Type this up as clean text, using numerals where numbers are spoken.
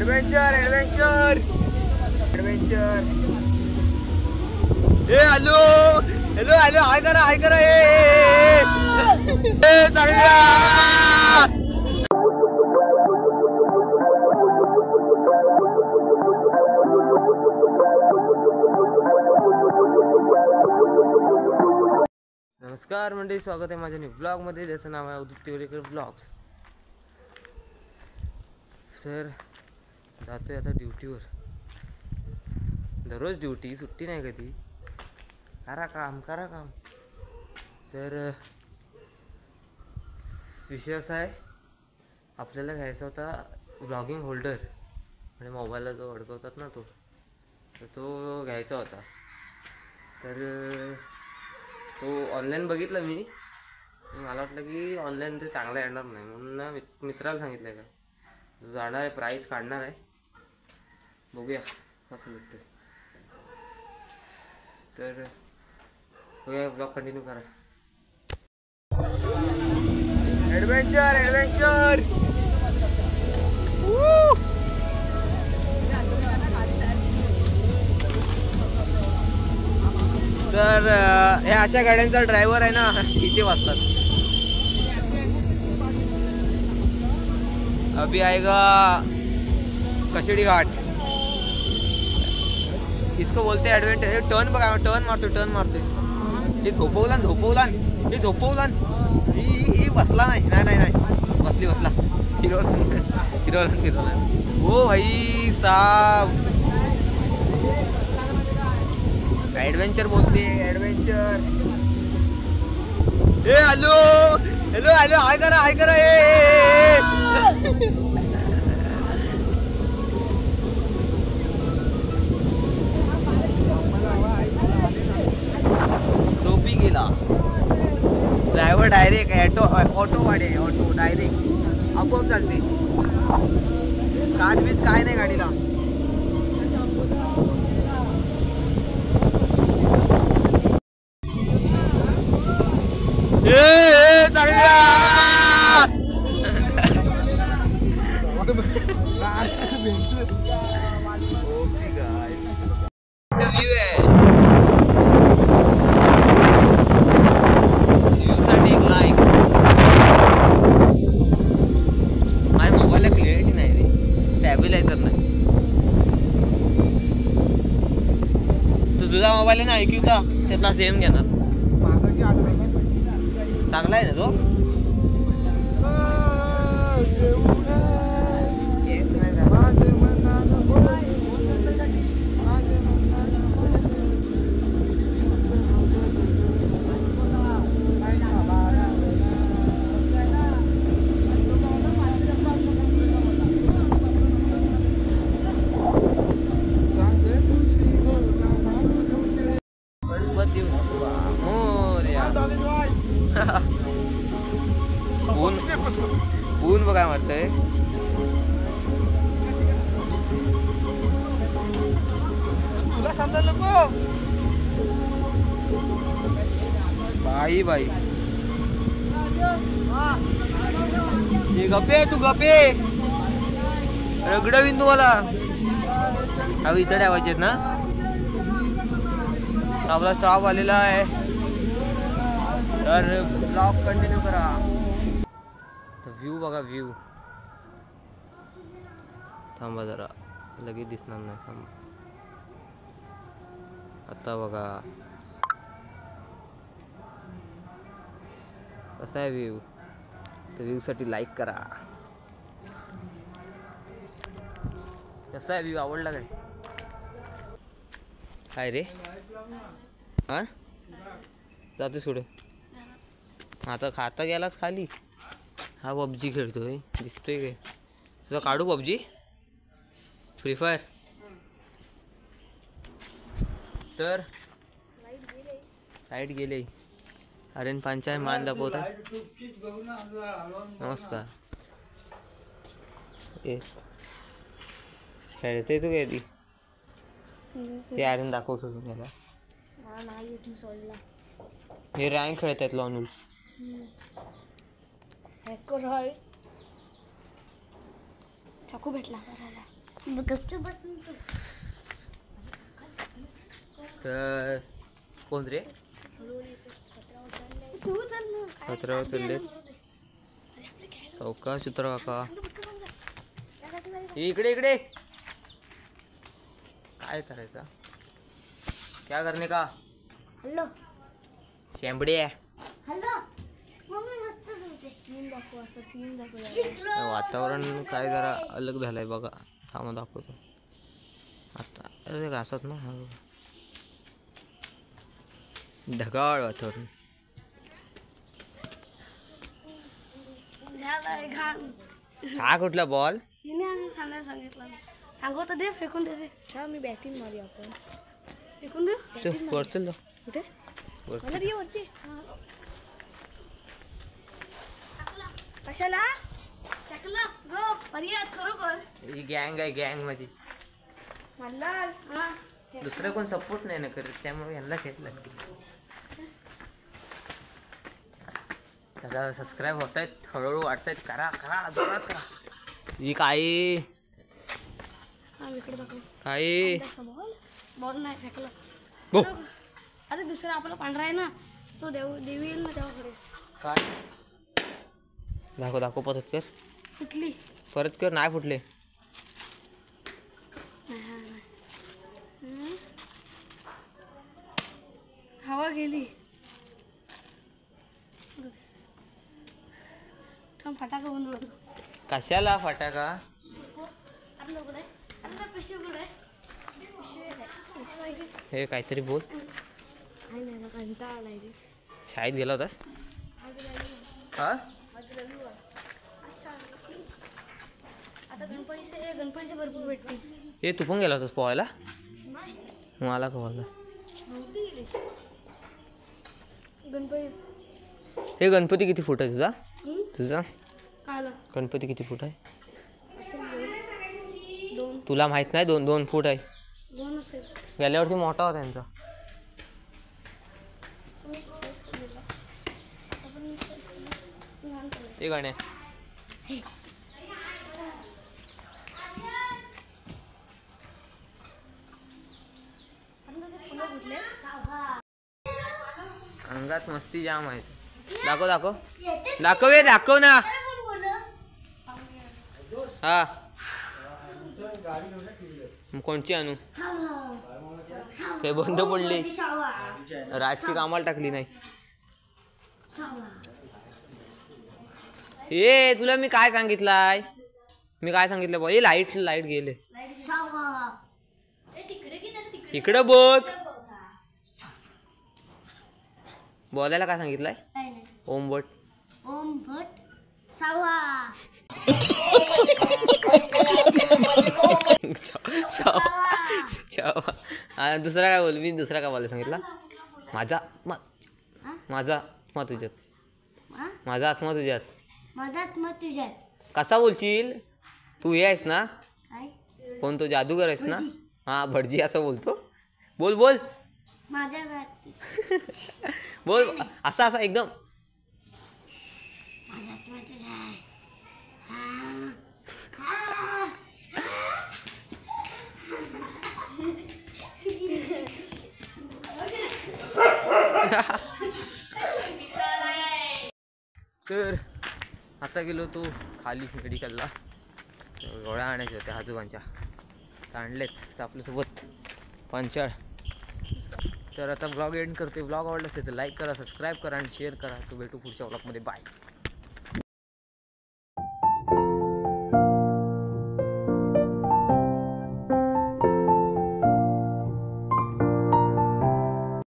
Adventure adventure adventure. ए hello hello hello hi करा ए चालेल. नमस्कार मंडळी, स्वागत आहे माझ्या न्यू ब्लॉगमध्ये, ज्याचं नाव आहे अवधूत तिवरेकर ब्लॉग्स. तर जातोय आता ड्युटीवर. दररोज ड्युटी, सुट्टी नाही कधी. करा काम. तर विषय असा आहे, आपल्याला घ्यायचा होता ब्लॉगिंग होल्डर, म्हणजे मोबाईलला जो अडकवतात ना तो घ्यायचा होता. तर तो ऑनलाईन बघितला मी. मला वाटलं की ऑनलाईन ते चांगला येणार नाही, म्हणून ना मित्राला सांगितलं आहे का जाणार आहे, प्राईस काढणार आहे, बघूया कसं भेटतं. तर बघूया, ब्लॉग कंटिन्यू करा. Adventure adventure. तर हे अशा गाड्यांचा ड्रायव्हर आहे ना, इथे वाजतात. अभी आएगा कशेडी घाट, इसको बोलते एडवेंचर. टर्न बघा, टर्न मारतोय. हे झोपवला ही बसला नाही बसला हिरोला. ओ भाई साहब, एडवेंचर बोलते एडवेंचर. ए हॅलो हॅलो हॅलो हाय करा ए झोपी गेला ड्रायव्हर. डायरेक्ट ऑटो डायरेक्ट आपोआप चालते. काच बीच काय नाही गाडीला. तुझा मोबाईल आहे ना IQचा, त्यातला सेम घेणार. चांगला आहे ना तो. ऊन बघा म्हणतंय. तुला समजायला नको बाई. हे गप्पे, तू गप्पे रगडवीन तुम्हाला. अहो इथं ठेवायचे ना. आपला स्टॉप आलेला आहे, तर ब्लॉग कंटिन्यू करा. व्ह्यू बघा, व्ह्यू. थांबा जरा, लगेच दिसणार नाही. थांबा, आता बघा कसा आहे व्ह्यू. तर व्ह्यूसाठी लाईक करा. कसा आहे व्ह्यू, आवडला काय रे? हां जातोस कुठे? आता खाता गेलास खाली. हा PUBG खेळतोय, दिसतोय काय तुझा? काढू PUBG, फ्री फायर. तर लाईट गेले. अरे पंचायत मान दाखवता. नमस्कार. खेळते तू कधी? ते आर्यन दाखवतो तुम्हाला. हे रँक खेळतात लॉन. हॅकर आहे. चाकू भेटला. तर कोण रे पत्रा उचललेत सावकाश उतरा काका इकडे इकडे काय करायचं क्या करणे का हॅलो शेंबडे हॅलो वातावरण काय जरा अलग झालंय बघा थांबा दाखवतो आता अरे घासत ना ढगाळ वातावरण हा कुठला बॉल सांगू तर दे फेकून दे रे मी बॅटिंग मारी आपण फेकून दे वर चल कुठे वर ये वरती कशाला टाकला गो पर्याय खरोखर ही गँग आहे गँग माझी मल्हार हा दुसरं कोण सपोर्ट नाही ना करत त्यामुळे यांना घेतलं त्याला सबस्क्राईब होत आहेत हळूहळू वाटत आहेत करा करा जोरात करा ही काय हा इकडे दाखव काय बॉल बॉल नाही फेकला बो. अरे दुसरा आपला पांढरा आहे ना तो देवी येईल ना तेव्हा खरे काय दाखव दाखव परत कर कुठली परत कर नाही फुटले हवा गेली फटाका बनवला कशाला फटाका हे काहीतरी बोल शाळेत गेला होतास हा आता गणपतीचे भरपूर भेटते हे तू पण गेला होतास पोहायला मला कळलं गणपती हे गणपती किती फूट आहे तुझा तुझा काला गणपती किती फूट आहे दोन तुला माहित नाही 2 फूट आहे दोन असेल गेल्या वर्षी मोठा होता त्यांचा तुम्ही चॉईस केलेला आपण ते गाणे अंगात मस्ती जाम आहे दाखव दाखव दाखव ये दाखव ना हा कोणची आणू ते बंद पडले राजची कामाला टाकली नाही ए तुला मी काय सांगितलंय बा ए लाईट गेले इकडं बघ बोलायला काय सांगितलंय ओम भट ओम भट सावा दुसरा काय बोल मी दुसरा काय बोलायला सांगितला माझा आत्मा तुझ्यात माझा आत्मा तुझ्यात माझा आत्मा तुझ्यात कसा बोलशील तू हे आहेस ना काय कोण तो जादूगर आहेस ना हा भटजी असं बोलतो बोल बोल माझ्या घरात बोल असा एकदम माझा आत्मा तुझ्यात तर आता गेलो तो खाली मेडिकलला गोळ्या आणायच्या होत्या आजोबांच्या आणलेत तर आपल्यासोबत पंचाळ तर आता ब्लॉग एंड करते ब्लॉग आवडला असेल तर लाईक करा सबस्क्राईब करा आणि शेअर करा तो भेटू पुढच्या ब्लॉगमध्ये बाय